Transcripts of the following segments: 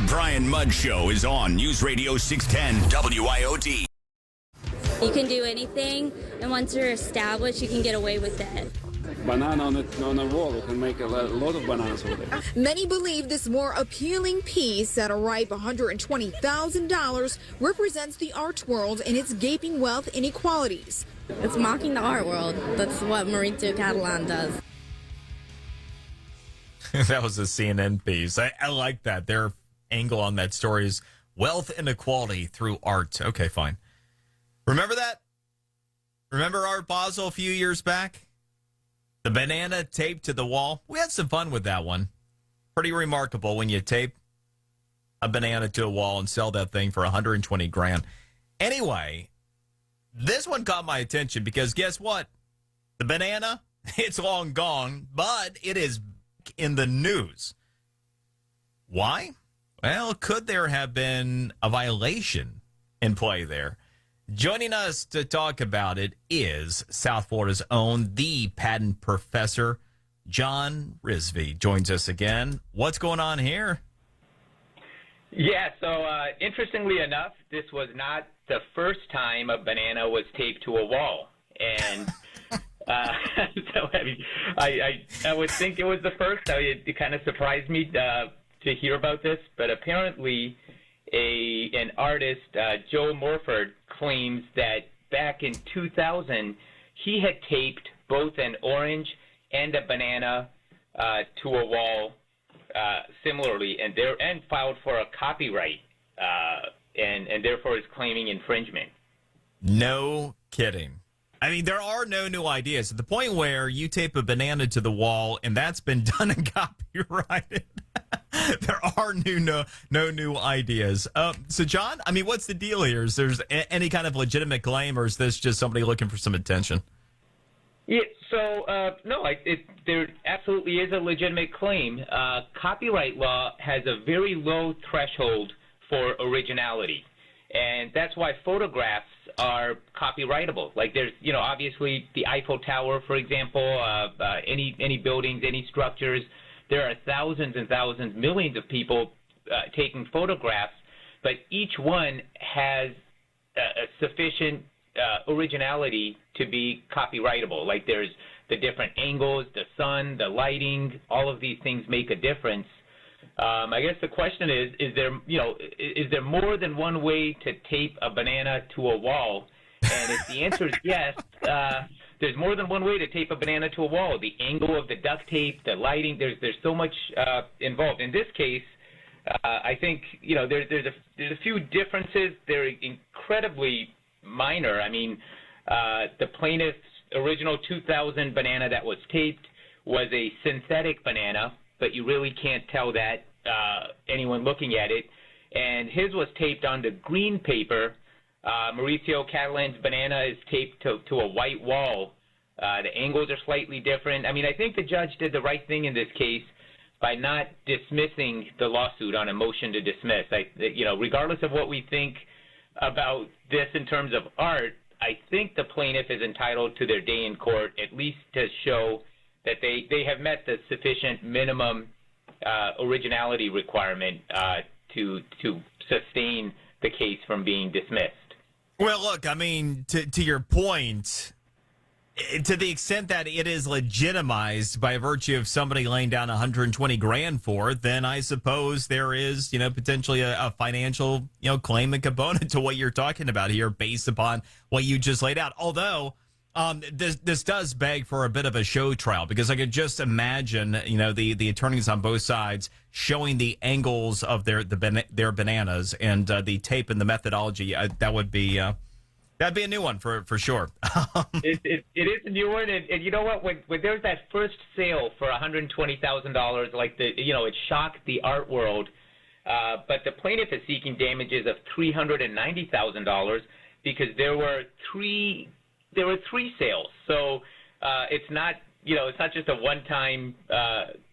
The Brian Mudd Show is on News Radio 610 WIOD. You can do anything, and once you're established, you can get away with it. Banana on the wall, you can make a lot of bananas with it. Many believe this more appealing piece at a ripe $120,000 represents the art world and its gaping wealth inequalities. It's mocking the art world. That's what Maurizio Catalan does. That was a CNN piece. I like that. Their angle on that story is wealth inequality through art. Okay, fine. Remember that? Remember Art Basel a few years back? The banana taped to the wall. We had some fun with that one. Pretty remarkable when you tape a banana to a wall and sell that thing for $120,000. Anyway, this one caught my attention because guess what? The banana, it's long gone, but it is in the news. Why? Well, could there have been a violation in play there? Joining us to talk about it is South Florida's own, the patent professor, John Rizvi, joins us again. What's going on here? Yeah, so interestingly enough, this was not the first time a banana was taped to a wall. And so I would think it was the first. It kind of surprised me to hear about this, but apparently an artist, Joe Morford, claims that back in 2000, he had taped both an orange and a banana to a wall similarly, and filed for a copyright, and therefore is claiming infringement. No kidding. I mean, there are no new ideas. At the point where you tape a banana to the wall and that's been done and copyrighted, there are no new ideas. So, John, I mean, what's the deal here? Is there any kind of legitimate claim, or is this just somebody looking for some attention? Yeah, so, no, there absolutely is a legitimate claim. Copyright law has a very low threshold for originality, and that's why photographs are copyrightable. Like there's, obviously the Eiffel Tower, for example, any buildings, any structures. There are thousands and thousands, millions of people taking photographs, but each one has a sufficient originality to be copyrightable. Like there's the different angles, the sun, the lighting, all of these things make a difference. I guess the question is there more than one way to tape a banana to a wall? And if the answer is yes, there's more than one way to tape a banana to a wall. The angle of the duct tape, the lighting, there's so much involved. In this case, I think there's a few differences. They're incredibly minor. I mean, the plaintiff's original 2000 banana that was taped was a synthetic banana, but you really can't tell that anyone looking at it. And his was taped onto green paper. Maurizio Catalan's banana is taped to a white wall. The angles are slightly different. I mean, I think the judge did the right thing in this case by not dismissing the lawsuit on a motion to dismiss. Regardless of what we think about this in terms of art, I think the plaintiff is entitled to their day in court, at least to show that they have met the sufficient minimum originality requirement to sustain the case from being dismissed. Well, look, I mean, to your point, to the extent that it is legitimized by virtue of somebody laying down $120,000 for it, then I suppose there is, potentially a financial, claim and component to what you're talking about here based upon what you just laid out. Although, this does beg for a bit of a show trial, because I could just imagine, the attorneys on both sides showing the angles of their bananas and the tape and the methodology. That would be that'd be a new one for sure. It is a new one, and you know what? When there's that first sale for $120,000, it shocked the art world. But the plaintiff is seeking damages of $390,000 because there were three sales. So it's not just a one-time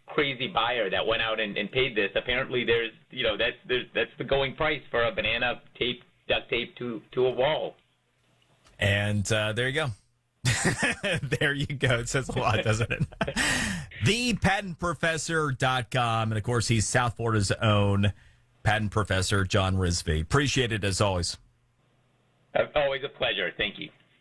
crazy buyer that went out and paid this. Apparently that's the going price for a banana duct tape to a wall. And there you go. There you go. It says a lot, doesn't it? ThePatentProfessor.com. And, of course, he's South Florida's own patent professor John Rizvi. Appreciate it as always. Always a pleasure. Thank you.